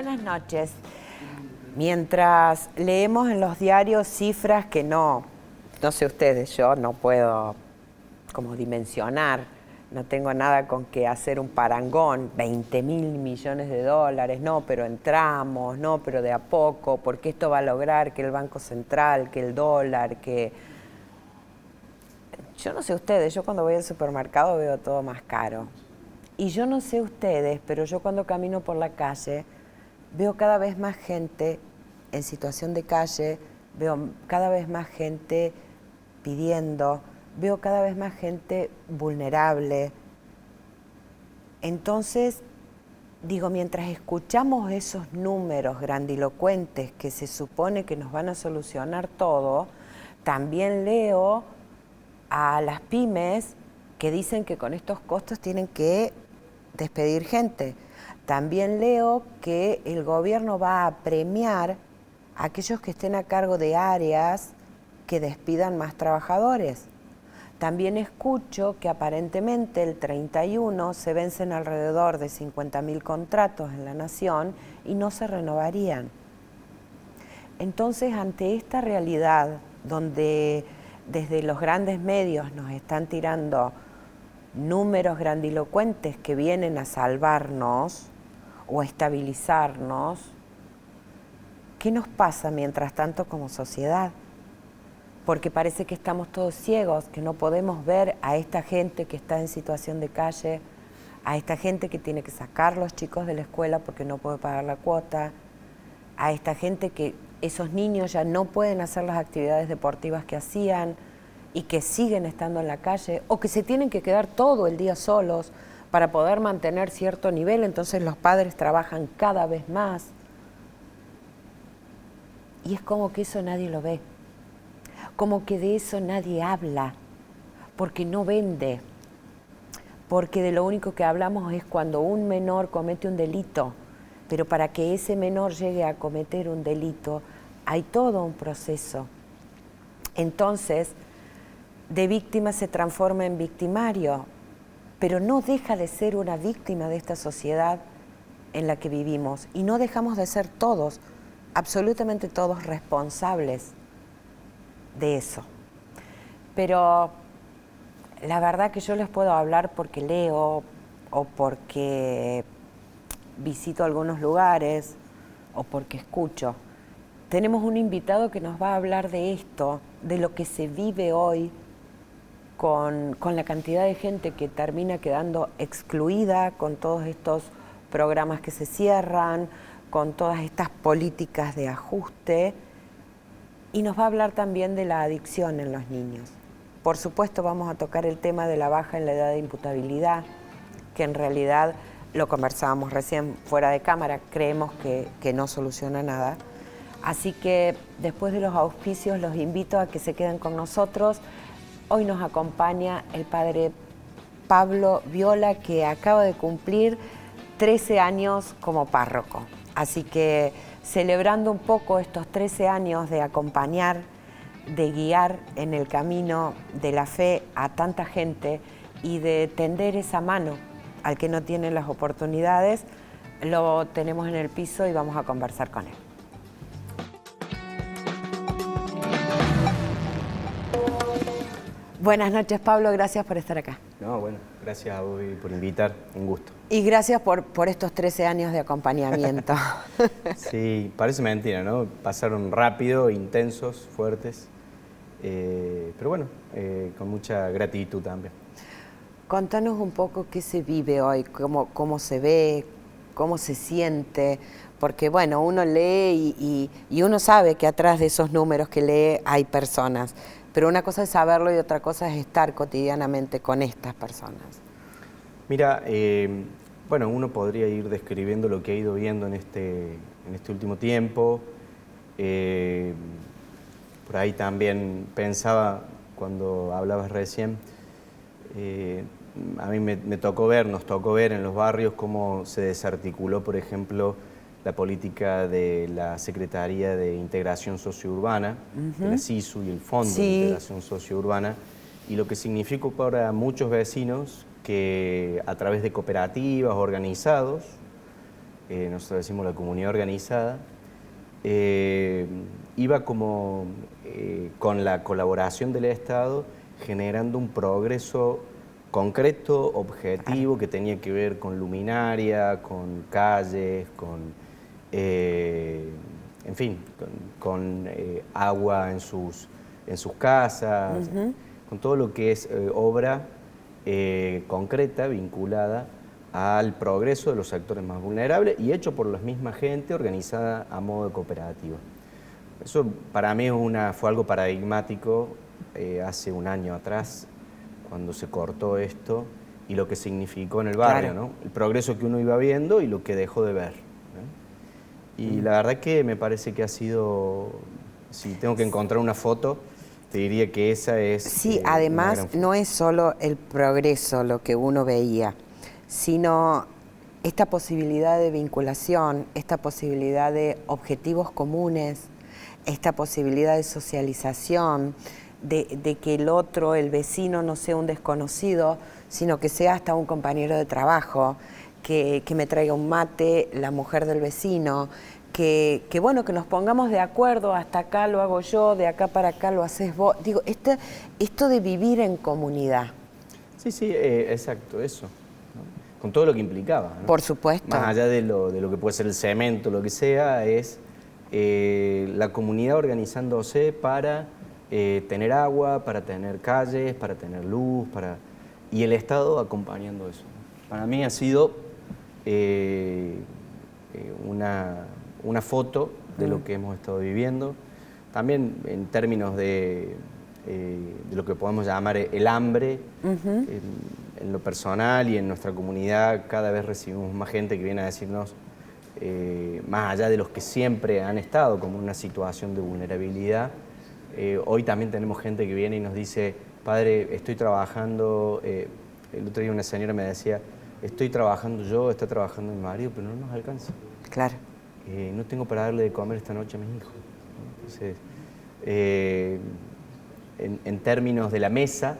Buenas noches. Mientras leemos en los diarios cifras que no sé ustedes, yo no puedo como dimensionar, no tengo nada con que hacer un parangón, 20.000 millones de dólares, no, pero entramos, no, pero de a poco, porque esto va a lograr que el Banco Central, que el dólar, que... Yo no sé ustedes, yo cuando voy al supermercado veo todo más caro. Y yo no sé ustedes, pero yo cuando camino por la calle veo cada vez más gente en situación de calle, veo cada vez más gente pidiendo, veo cada vez más gente vulnerable. Entonces, digo, mientras escuchamos esos números grandilocuentes que se supone que nos van a solucionar todo, también leo a las pymes que dicen que con estos costos tienen que despedir gente. También leo que el gobierno va a premiar a aquellos que estén a cargo de áreas que despidan más trabajadores. También escucho que aparentemente el 31 se vencen alrededor de 50.000 contratos en la nación y no se renovarían. Entonces, ante esta realidad donde desde los grandes medios nos están tirando números grandilocuentes que vienen a salvarnos o a estabilizarnos, ¿qué nos pasa mientras tanto como sociedad? Porque parece que estamos todos ciegos, que no podemos ver a esta gente que está en situación de calle, a esta gente que tiene que sacar los chicos de la escuela porque no puede pagar la cuota, a esta gente que esos niños ya no pueden hacer las actividades deportivas que hacían y que siguen estando en la calle, o que se tienen que quedar todo el día solos para poder mantener cierto nivel, entonces los padres trabajan cada vez más. Y es como que eso nadie lo ve, como que de eso nadie habla, porque no vende, porque de lo único que hablamos es cuando un menor comete un delito, pero para que ese menor llegue a cometer un delito hay todo un proceso. Entonces, de víctima se transforma en victimario, pero no deja de ser una víctima de esta sociedad en la que vivimos y no dejamos de ser todos, absolutamente todos responsables de eso. Pero la verdad que yo les puedo hablar porque leo o porque visito algunos lugares o porque escucho. Tenemos un invitado que nos va a hablar de esto, de lo que se vive hoy con la cantidad de gente que termina quedando excluida con todos estos programas que se cierran, con todas estas políticas de ajuste, y nos va a hablar también de la adicción en los niños. Por supuesto vamos a tocar el tema de la baja en la edad de imputabilidad, que en realidad lo conversábamos recién fuera de cámara, creemos que no soluciona nada. Así que después de los auspicios los invito a que se queden con nosotros. Hoy nos acompaña el padre Pablo Viola, que acaba de cumplir 13 años como párroco. Así que celebrando un poco estos 13 años de acompañar, de guiar en el camino de la fe a tanta gente y de tender esa mano al que no tiene las oportunidades, lo tenemos en el piso y vamos a conversar con él. Buenas noches, Pablo, gracias por estar acá. No, bueno, gracias a vos por invitar, un gusto. Y gracias por estos 13 años de acompañamiento. Sí, parece mentira, ¿no? Pasaron rápido, intensos, fuertes, pero bueno, con mucha gratitud también. Contanos un poco qué se vive hoy, cómo se ve, cómo se siente, porque bueno, uno lee y uno sabe que atrás de esos números que lee hay personas, pero una cosa es saberlo y otra cosa es estar cotidianamente con estas personas. Mira, bueno, uno podría ir describiendo lo que ha ido viendo en este último tiempo. Por ahí también pensaba, cuando hablabas recién, a mí nos tocó ver en los barrios cómo se desarticuló, por ejemplo, la política de la Secretaría de Integración Sociourbana, de la SISU y el Fondo de Integración Sociourbana, y lo que significó para muchos vecinos que a través de cooperativas organizados nosotros decimos la comunidad organizada, iba como con la colaboración del Estado generando un progreso concreto, objetivo, que tenía que ver con luminaria, con calles, en fin, con agua en sus casas, con todo lo que es obra concreta, vinculada al progreso de los sectores más vulnerables y hecho por la misma gente organizada a modo de cooperativa. Eso para mí fue algo paradigmático hace un año atrás, cuando se cortó esto y lo que significó en el barrio, ¿no? El progreso que uno iba viendo y lo que dejó de ver, ¿no? Y la verdad que me parece que ha sido, si tengo que encontrar una foto, te diría que esa es... Sí, además no es solo el progreso lo que uno veía, sino esta posibilidad de vinculación, esta posibilidad de objetivos comunes, esta posibilidad de socialización, de que el otro, el vecino, no sea un desconocido, sino que sea hasta un compañero de trabajo, que me traiga un mate, la mujer del vecino, que bueno, que nos pongamos de acuerdo, hasta acá lo hago yo, de acá para acá lo haces vos. Digo, esto de vivir en comunidad. Sí, exacto, eso, ¿no? Con todo lo que implicaba, ¿no? Por supuesto. Más allá de lo que puede ser el cemento, lo que sea, es la comunidad organizándose para tener agua, para tener calles, para tener luz, y el Estado acompañando eso. Para mí ha sido una foto de lo que hemos estado viviendo, también en términos de lo que podemos llamar el hambre. En lo personal y en nuestra comunidad cada vez recibimos más gente que viene a decirnos, más allá de los que siempre han estado como en una situación de vulnerabilidad, hoy también tenemos gente que viene y nos dice, padre, estoy trabajando, el otro día una señora me decía, estoy trabajando yo, está trabajando mi marido, pero no nos alcanza. Claro. No tengo para darle de comer esta noche a mis hijos. Entonces, en términos de la mesa,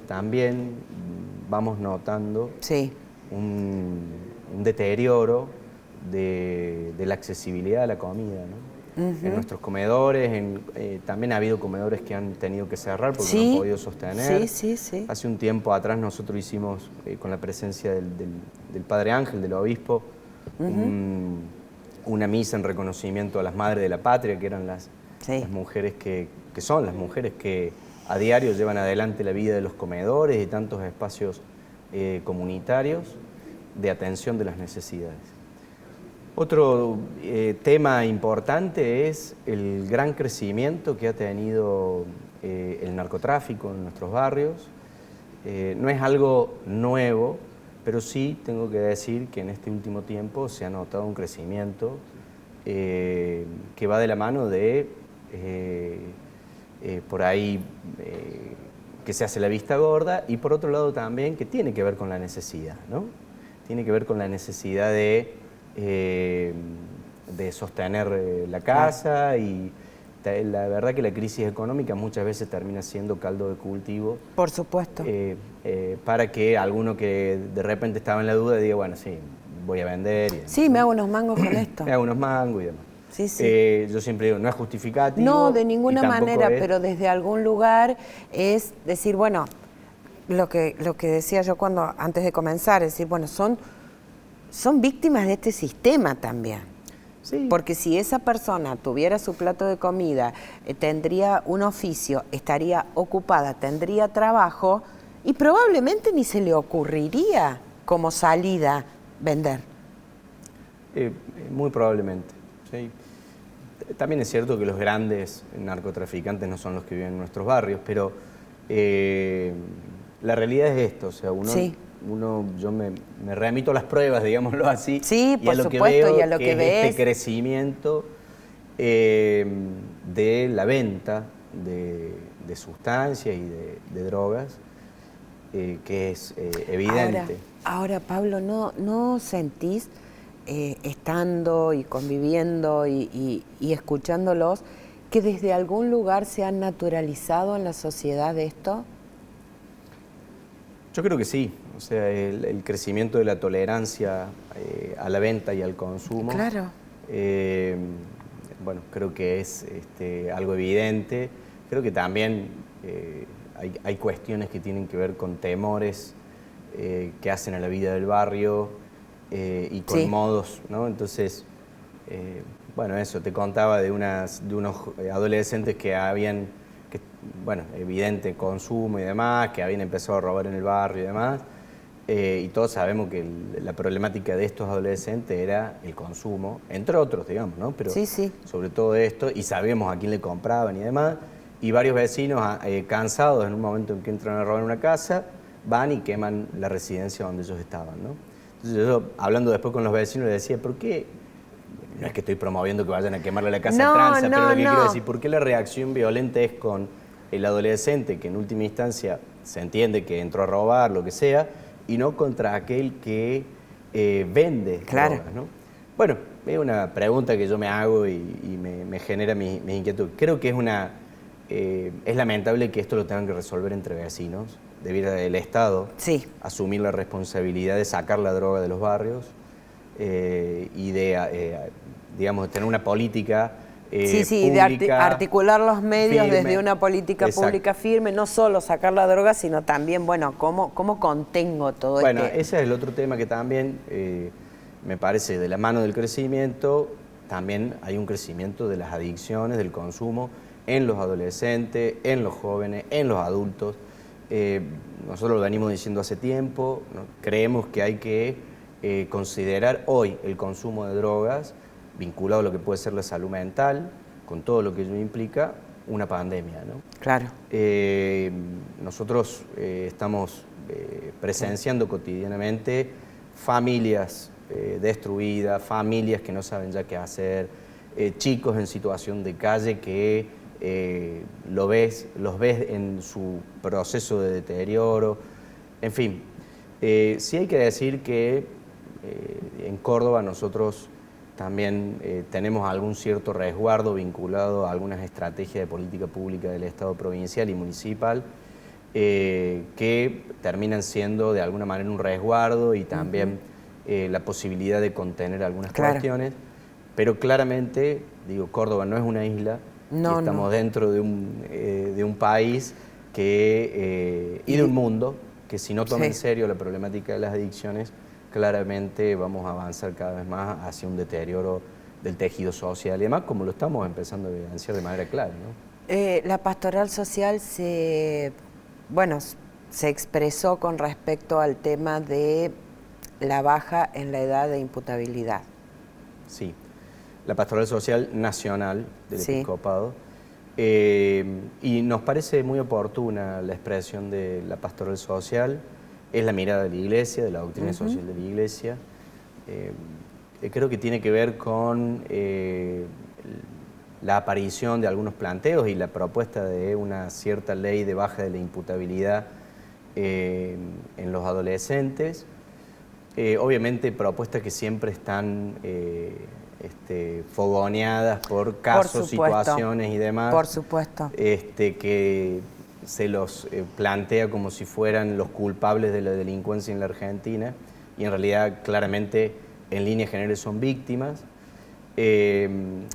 también vamos notando un deterioro de la accesibilidad a la comida, ¿no? En nuestros comedores, también ha habido comedores que han tenido que cerrar porque no han podido sostener. Sí. Hace un tiempo atrás nosotros hicimos, con la presencia del Padre Ángel, del obispo, una misa en reconocimiento a las madres de la patria, que eran las mujeres que son las mujeres que a diario llevan adelante la vida de los comedores y tantos espacios comunitarios de atención de las necesidades. Otro tema importante es el gran crecimiento que ha tenido el narcotráfico en nuestros barrios. No es algo nuevo, pero sí tengo que decir que en este último tiempo se ha notado un crecimiento que va de la mano de por ahí que se hace la vista gorda y por otro lado también que tiene que ver con la necesidad, ¿no? Tiene que ver con la necesidad de sostener la casa y la verdad que la crisis económica muchas veces termina siendo caldo de cultivo. Por supuesto. Para que alguno que de repente estaba en la duda diga, bueno, sí, voy a vender. Sí, me hago unos mangos con esto. Me hago unos mangos y demás. Sí. Yo siempre digo, no es justificativo. No, de ninguna manera, pero desde algún lugar es decir, bueno, lo que decía yo antes de comenzar, es decir, bueno, son víctimas de este sistema también. Sí. Porque si esa persona tuviera su plato de comida, tendría un oficio, estaría ocupada, tendría trabajo y probablemente ni se le ocurriría como salida vender. Muy probablemente. Sí. También es cierto que los grandes narcotraficantes no son los que viven en nuestros barrios, pero la realidad es esto, o sea, yo me remito a las pruebas, digámoslo así, sí, y a lo que veo que es este crecimiento de la venta de sustancias y de drogas, que es evidente. Ahora, Pablo, ¿no sentís, estando y conviviendo y escuchándolos, que desde algún lugar se han naturalizado en la sociedad esto? Yo creo que sí. O O sea, el crecimiento de la tolerancia a la venta y al consumo. Claro. Bueno, creo que es algo evidente. Creo que también hay cuestiones que tienen que ver con temores que hacen a la vida del barrio y con modos, ¿no? Entonces, bueno, eso, te contaba de unos adolescentes que habían, bueno, evidente consumo y demás, que habían empezado a robar en el barrio y demás. Y todos sabemos que la problemática de estos adolescentes era el consumo, entre otros, digamos, ¿no? Pero sobre todo esto, y sabemos a quién le compraban y demás. Y varios vecinos, cansados en un momento en que entran a robar una casa, van y queman la residencia donde ellos estaban, ¿no? Entonces yo, hablando después con los vecinos, les decía, ¿por qué? No es que estoy promoviendo que vayan a quemarle la casa a tranza, pero lo que quiero decir, ¿por qué la reacción violenta es con el adolescente, que en última instancia se entiende que entró a robar, lo que sea, y no contra aquel que vende drogas, ¿no? Bueno, es una pregunta que yo me hago y me genera mi inquietud. Creo que es lamentable que esto lo tengan que resolver entre vecinos. Debiera el Estado asumir la responsabilidad de sacar la droga de los barrios y de, digamos, tener una política pública, de articular los medios firme, desde una política pública firme, no solo sacar la droga, sino también, bueno, cómo contengo todo esto. Bueno, ese es el otro tema que también me parece, de la mano del crecimiento, también hay un crecimiento de las adicciones, del consumo en los adolescentes, en los jóvenes, en los adultos. Nosotros lo venimos diciendo hace tiempo, ¿no? Creemos que hay que considerar hoy el consumo de drogas vinculado a lo que puede ser la salud mental, con todo lo que ello implica, una pandemia, ¿no? Claro. Nosotros estamos presenciando cotidianamente familias destruidas, familias que no saben ya qué hacer, chicos en situación de calle que los ves en su proceso de deterioro, en fin. Sí hay que decir que en Córdoba nosotros también tenemos algún cierto resguardo vinculado a algunas estrategias de política pública del Estado provincial y municipal que terminan siendo de alguna manera un resguardo y también la posibilidad de contener algunas cuestiones, pero claramente, digo, Córdoba no es una isla, estamos dentro de un país y de un mundo que si no toma en serio la problemática de las adicciones, claramente vamos a avanzar cada vez más hacia un deterioro del tejido social y demás, como lo estamos empezando a evidenciar de manera clara, ¿no? La pastoral social se expresó con respecto al tema de la baja en la edad de imputabilidad. Sí, la pastoral social nacional del episcopado, y nos parece muy oportuna la expresión de la pastoral social. Es la mirada de la Iglesia, de la doctrina social de la Iglesia. Creo que tiene que ver con la aparición de algunos planteos y la propuesta de una cierta ley de baja de la imputabilidad en los adolescentes. Obviamente propuestas que siempre están fogoneadas por casos, situaciones y demás. Por supuesto. Que se los plantea como si fueran los culpables de la delincuencia en la Argentina y en realidad claramente en líneas generales son víctimas. El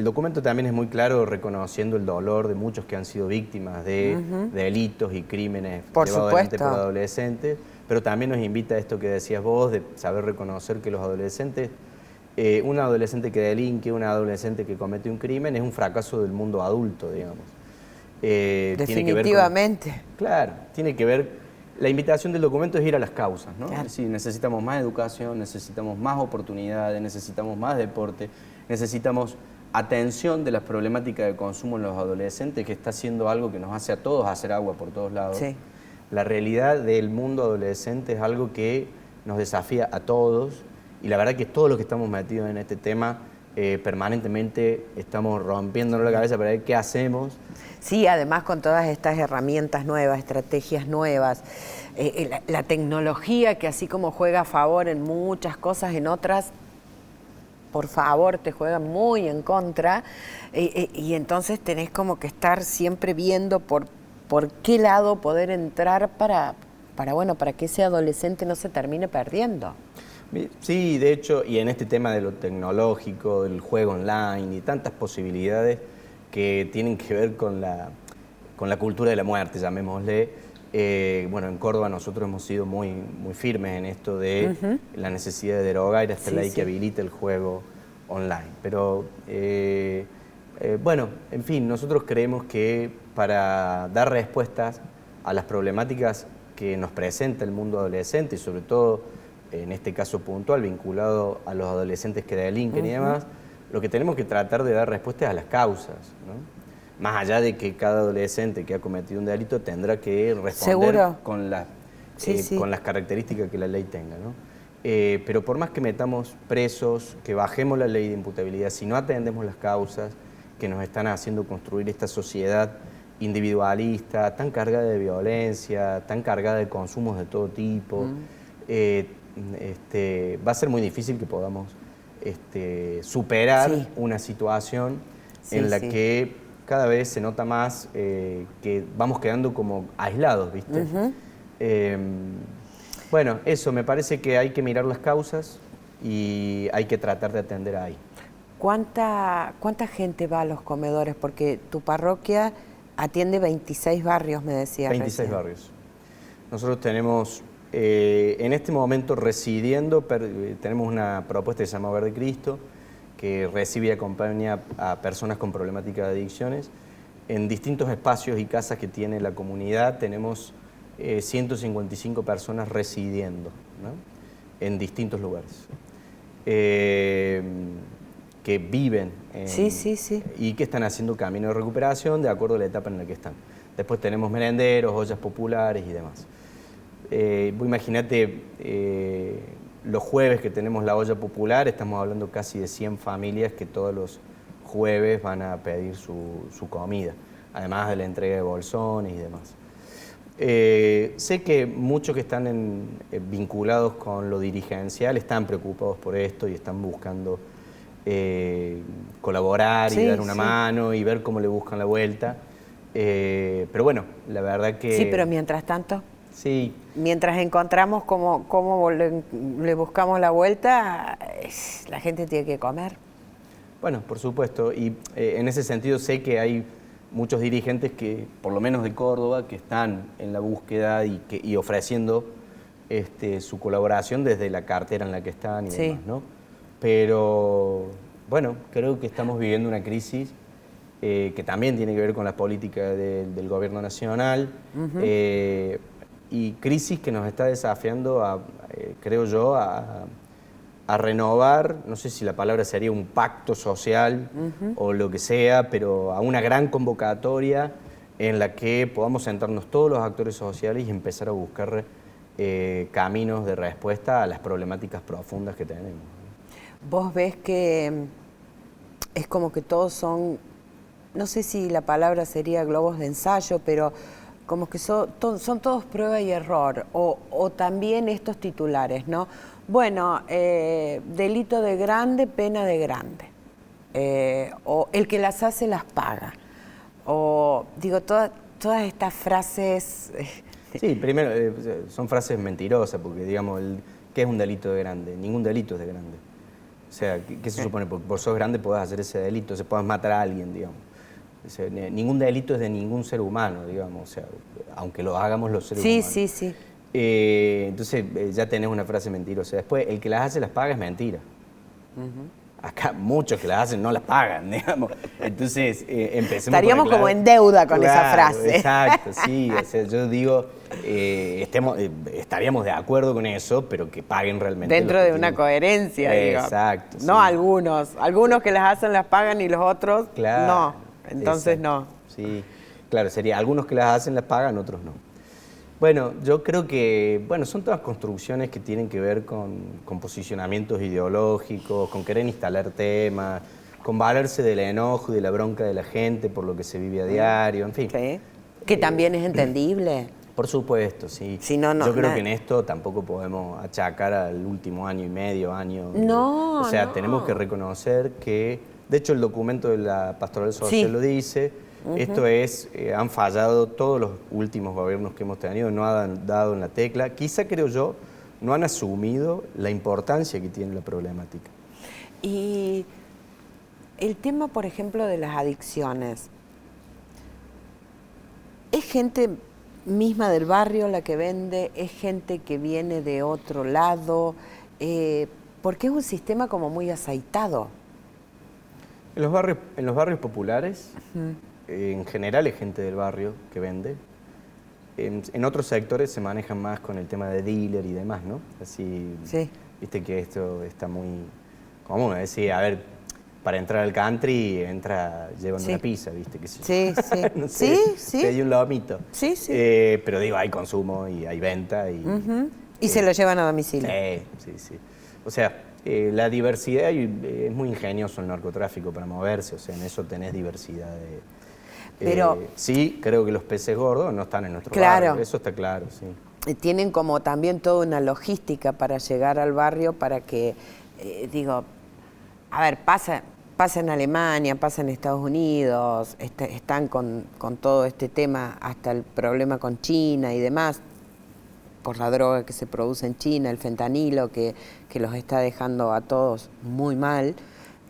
documento también es muy claro reconociendo el dolor de muchos que han sido víctimas de delitos y crímenes llevados adelante por adolescentes, pero también nos invita a esto que decías vos, de saber reconocer que los adolescentes, un adolescente que delinque, un adolescente que comete un crimen, es un fracaso del mundo adulto, digamos. Definitivamente. Claro, tiene que ver, la invitación del documento es ir a las causas, ¿no? Es decir, necesitamos más educación, necesitamos más oportunidades, necesitamos más deporte, necesitamos atención de las problemáticas de consumo en los adolescentes, que está haciendo algo que nos hace a todos hacer agua por todos lados. Sí. La realidad del mundo adolescente es algo que nos desafía a todos y la verdad que todos los que estamos metidos en este tema permanentemente estamos rompiéndonos la cabeza para ver qué hacemos. Sí, además con todas estas herramientas nuevas, estrategias nuevas, la tecnología que así como juega a favor en muchas cosas, en otras, por favor, te juega muy en contra, y entonces tenés como que estar siempre viendo por qué lado poder entrar para para que ese adolescente no se termine perdiendo. Sí, de hecho, y en este tema de lo tecnológico, del juego online y tantas posibilidades que tienen que ver con la cultura de la muerte, llamémosle. Bueno, en Córdoba nosotros hemos sido muy firmes en esto de la necesidad de derogar esta ley que habilita el juego online. Pero, bueno, en fin, nosotros creemos que para dar respuestas a las problemáticas que nos presenta el mundo adolescente y sobre todo, en este caso puntual, vinculado a los adolescentes que delinquen y demás, lo que tenemos que tratar de dar respuestas a las causas, ¿no? Más allá de que cada adolescente que ha cometido un delito tendrá que responder con las características que la ley tenga, ¿no? Pero por más que metamos presos, que bajemos la ley de imputabilidad, si no atendemos las causas que nos están haciendo construir esta sociedad individualista, tan cargada de violencia, tan cargada de consumos de todo tipo, va a ser muy difícil que podamos superar una situación en la que cada vez se nota más que vamos quedando como aislados, ¿viste? Bueno, eso, me parece que hay que mirar las causas y hay que tratar de atender ahí. ¿Cuánta gente va a los comedores? Porque tu parroquia atiende 26 barrios, me decías. 26 recién. barrios. Nosotros tenemos, en este momento residiendo, tenemos una propuesta que se llama Verde Cristo, que recibe y acompaña a personas con problemáticas de adicciones. En distintos espacios y casas que tiene la comunidad tenemos 155 personas residiendo, ¿no? En distintos lugares. Que viven y que están haciendo camino de recuperación de acuerdo a la etapa en la que están. Después tenemos merenderos, ollas populares y demás. Imagínate, los jueves que tenemos la olla popular, estamos hablando casi de 100 familias que todos los jueves van a pedir su comida, además de la entrega de bolsones y demás. Sé que muchos que están vinculados con lo dirigencial están preocupados por esto y están buscando colaborar y dar una mano y ver cómo le buscan la vuelta. Pero bueno, la verdad que... Sí, pero mientras tanto... Sí. Mientras encontramos cómo le buscamos la vuelta, la gente tiene que comer. Bueno, por supuesto, y en ese sentido sé que hay muchos dirigentes que, por lo menos de Córdoba, que están en la búsqueda y ofreciendo su colaboración desde la cartera en la que están y demás, ¿no? Pero, bueno, creo que estamos viviendo una crisis que también tiene que ver con las políticas del gobierno nacional, y crisis que nos está desafiando, creo yo, a renovar, no sé si la palabra sería un pacto social o lo que sea, pero a una gran convocatoria en la que podamos sentarnos todos los actores sociales y empezar a buscar caminos de respuesta a las problemáticas profundas que tenemos. Vos ves que es como que todos son, no sé si la palabra sería globos de ensayo, pero como que son todos prueba y error, o también estos titulares, ¿no? Bueno, delito de grande, pena de grande, o el que las hace las paga, o digo, todas estas frases... Sí, primero, son frases mentirosas, porque digamos, ¿qué es un delito de grande? Ningún delito es de grande. O sea, ¿qué se supone? Porque por sos grande podés hacer ese delito, se podés matar a alguien, digamos. O sea, ningún delito es de ningún ser humano, digamos, o sea, aunque lo hagamos los seres humanos. Sí. Entonces ya tenés una frase mentirosa. Después, el que las hace las paga es mentira. Acá muchos que las hacen no las pagan, digamos. Entonces, empecemos. Estaríamos como en deuda con esa frase. Exacto, sí. O sea, yo digo, estaríamos de acuerdo con eso, pero que paguen realmente. Dentro de una coherencia, digo. Exacto. No algunos que las hacen las pagan y los otros no. Entonces no. Sí, claro, sería algunos que las hacen las pagan, otros no. Bueno, yo creo que son todas construcciones que tienen que ver con posicionamientos ideológicos, con querer instalar temas, con valerse del enojo y de la bronca de la gente por lo que se vive a diario, en fin. Sí. Que también es entendible. Por supuesto, sí. Si no, yo creo que en esto tampoco podemos achacar al último año y medio, año. No, o sea, tenemos que reconocer que, de hecho el documento de la Pastoral Social lo dice, Esto es, han fallado todos los últimos gobiernos que hemos tenido, no han dado en la tecla. Quizá, creo yo, no han asumido la importancia que tiene la problemática. Y el tema, por ejemplo, de las adicciones, ¿es gente misma del barrio la que vende? ¿Es gente que viene de otro lado? Porque es un sistema como muy aceitado. En los barrios populares, en general es gente del barrio que vende. En otros sectores se manejan más con el tema de dealer y demás, ¿no? Así, sí. Viste que esto está muy común. Es decir, a ver, para entrar al country entra llevando una pizza, ¿viste? ¿Qué sé yo? Sí, sí. No sé, sí. Que hay un lomito. Sí, sí. Pero digo, hay consumo y hay venta. Y se lo llevan a domicilio. Sí. O sea, la diversidad, es muy ingenioso el narcotráfico para moverse, o sea, en eso tenés diversidad de... Pero, sí, creo que los peces gordos no están en nuestro claro, barrio, eso está claro, sí. Tienen como también toda una logística para llegar al barrio para que, digo, a ver, pasa en Alemania, pasa en Estados Unidos, están con todo este tema, hasta el problema con China y demás, por la droga que se produce en China, el fentanilo que los está dejando a todos muy mal.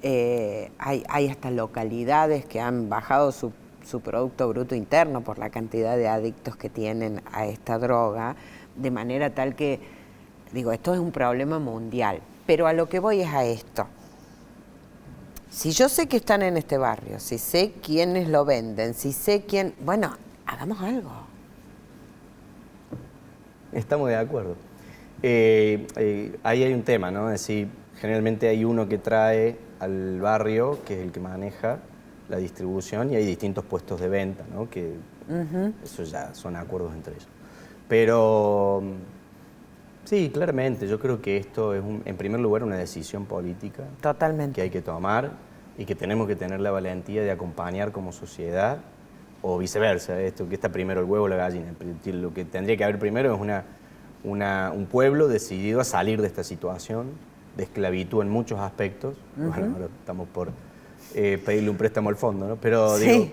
Hay hasta localidades que han bajado su Producto Bruto Interno por la cantidad de adictos que tienen a esta droga, de manera tal que, digo, esto es un problema mundial. Pero a lo que voy es a esto. Si yo sé que están en este barrio, si sé quiénes lo venden, si sé quién... Bueno, hagamos algo. Estamos de acuerdo. Ahí hay un tema, ¿no? Es decir, generalmente hay uno que trae al barrio, que es el que maneja la distribución, y hay distintos puestos de venta, ¿no? Que eso ya son acuerdos entre ellos. Pero sí, claramente, yo creo que esto es, en primer lugar, una decisión política. Totalmente. Que hay que tomar y que tenemos que tener la valentía de acompañar como sociedad, o viceversa, esto que está primero el huevo o la gallina. Lo que tendría que haber primero es un pueblo decidido a salir de esta situación de esclavitud en muchos aspectos. Bueno, ahora estamos por pedirle un préstamo al fondo, ¿no? Pero digo,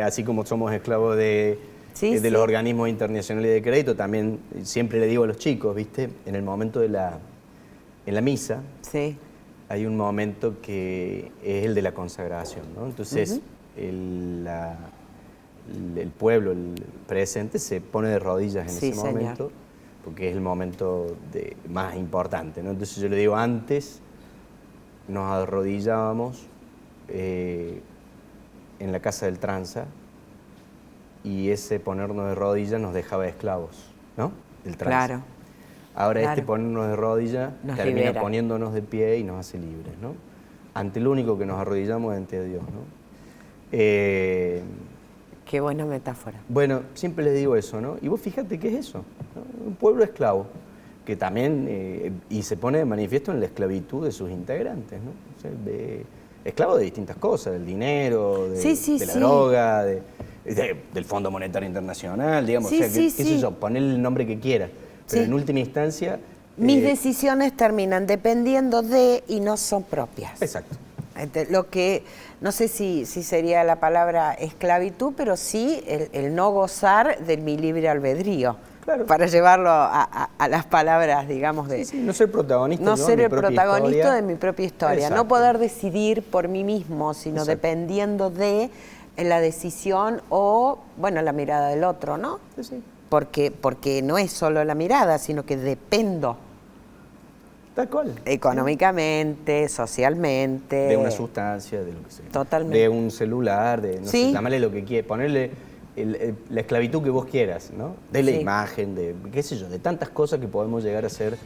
así como somos esclavos de los organismos internacionales de crédito, también siempre le digo a los chicos, ¿viste? En el momento en la misa, hay un momento que es el de la consagración, ¿no? Entonces, el pueblo, el presente, se pone de rodillas en ese momento, porque es el momento más importante, ¿no? Entonces yo le digo, antes nos arrodillábamos en la casa del tranza, y ese ponernos de rodillas nos dejaba esclavos, ¿no? Del tranza. Claro. Ahora ponernos de rodillas termina libera, poniéndonos de pie y nos hace libres, ¿no? Ante lo único que nos arrodillamos es ante Dios, ¿no? Qué buena metáfora. Bueno, siempre les digo eso, ¿no? Y vos fíjate qué es eso, ¿no? Un pueblo esclavo, que también, y se pone de manifiesto en la esclavitud de sus integrantes, ¿no? O sea, esclavo de distintas cosas, del dinero, de la droga, del Fondo Monetario Internacional, digamos, o sea, qué sé yo, ponerle el nombre que quiera, pero en última instancia... Mis decisiones terminan dependiendo de y no son propias. Exacto. Lo que, no sé si sería la palabra esclavitud, pero sí el no gozar de mi libre albedrío. Claro. Para llevarlo a las palabras, digamos, de... no ser protagonista. No ser el protagonista de mi propia historia. Exacto. No poder decidir por mí mismo, sino dependiendo de la decisión o, bueno, la mirada del otro, ¿no? Sí. Porque no es solo la mirada, sino que dependo. Tal cual. Económicamente, socialmente. De una sustancia, de lo que sea. Totalmente. De un celular, no sé, llamarle lo que quieras, ponerle la esclavitud que vos quieras, ¿no? De la imagen, de qué sé yo, de tantas cosas que podemos llegar a ser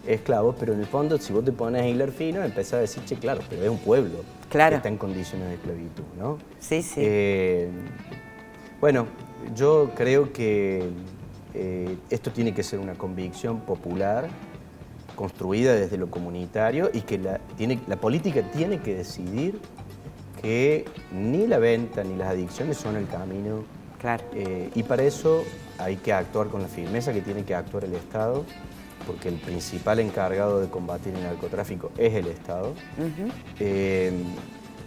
esclavos, pero en el fondo, si vos te pones a hilar fino, empezás a decir, che, claro, pero es un pueblo que está en condiciones de esclavitud, ¿no? Sí. Bueno, yo creo que esto tiene que ser una convicción popular, construida desde lo comunitario, y que la política tiene que decidir que ni la venta ni las adicciones son el camino. Claro. Y para eso hay que actuar con la firmeza que tiene que actuar el Estado, porque el principal encargado de combatir el narcotráfico es el Estado.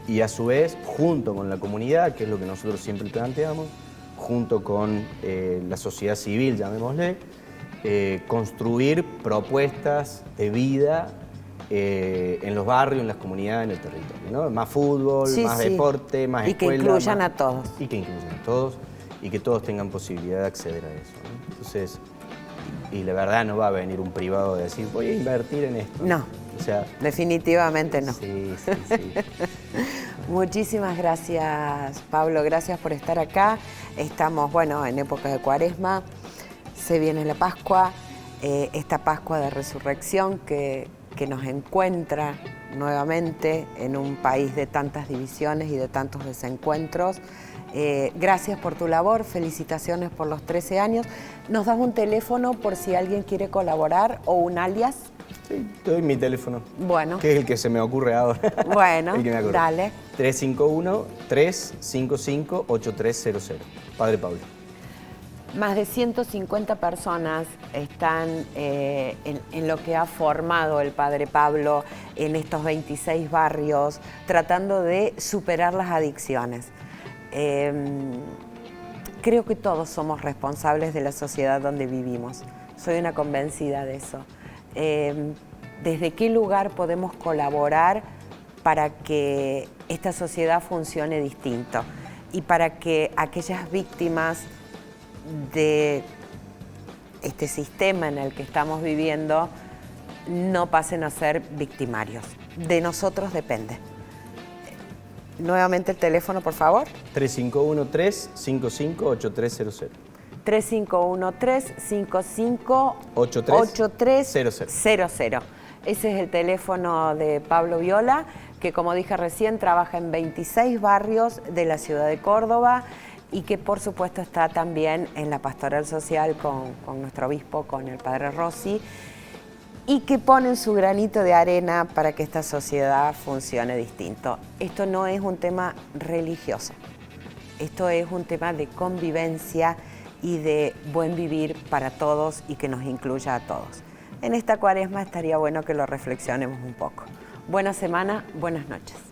y a su vez, junto con la comunidad, que es lo que nosotros siempre planteamos, junto con la sociedad civil, llamémosle, construir propuestas de vida en los barrios, en las comunidades, en el territorio, ¿no? Más fútbol, más deporte, más escuela. Y que incluyan a todos. Y que incluyan a todos, y que todos tengan posibilidad de acceder a eso, ¿no? Entonces, y la verdad no va a venir un privado a decir, voy a invertir en esto. No, o sea, definitivamente no. Sí. Muchísimas gracias, Pablo, gracias por estar acá. Estamos, bueno, en época de Cuaresma, se viene la Pascua, esta Pascua de Resurrección que nos encuentra nuevamente en un país de tantas divisiones y de tantos desencuentros. Gracias por tu labor, felicitaciones por los 13 años. ¿Nos das un teléfono por si alguien quiere colaborar o un alias? Sí, te doy mi teléfono. Bueno. Que es el que se me ocurre ahora. Bueno, el que me ocurre. dale. 351-355-8300. Padre Pablo. Más de 150 personas están en lo que ha formado el Padre Pablo en estos 26 barrios, tratando de superar las adicciones. Creo que todos somos responsables de la sociedad donde vivimos. Soy una convencida de eso. ¿Desde qué lugar podemos colaborar para que esta sociedad funcione distinto? Y para que aquellas víctimas de este sistema en el que estamos viviendo no pasen a ser victimarios. De nosotros depende. Nuevamente el teléfono, por favor. 351-355-8300. 351-355-8300. Ese es el teléfono de Pablo Viola, que como dije recién, trabaja en 26 barrios de la ciudad de Córdoba y que por supuesto está también en la pastoral social con nuestro obispo, con el padre Rossi, y que ponen su granito de arena para que esta sociedad funcione distinto. Esto no es un tema religioso, esto es un tema de convivencia y de buen vivir para todos y que nos incluya a todos. En esta Cuaresma estaría bueno que lo reflexionemos un poco. Buena semana, buenas noches.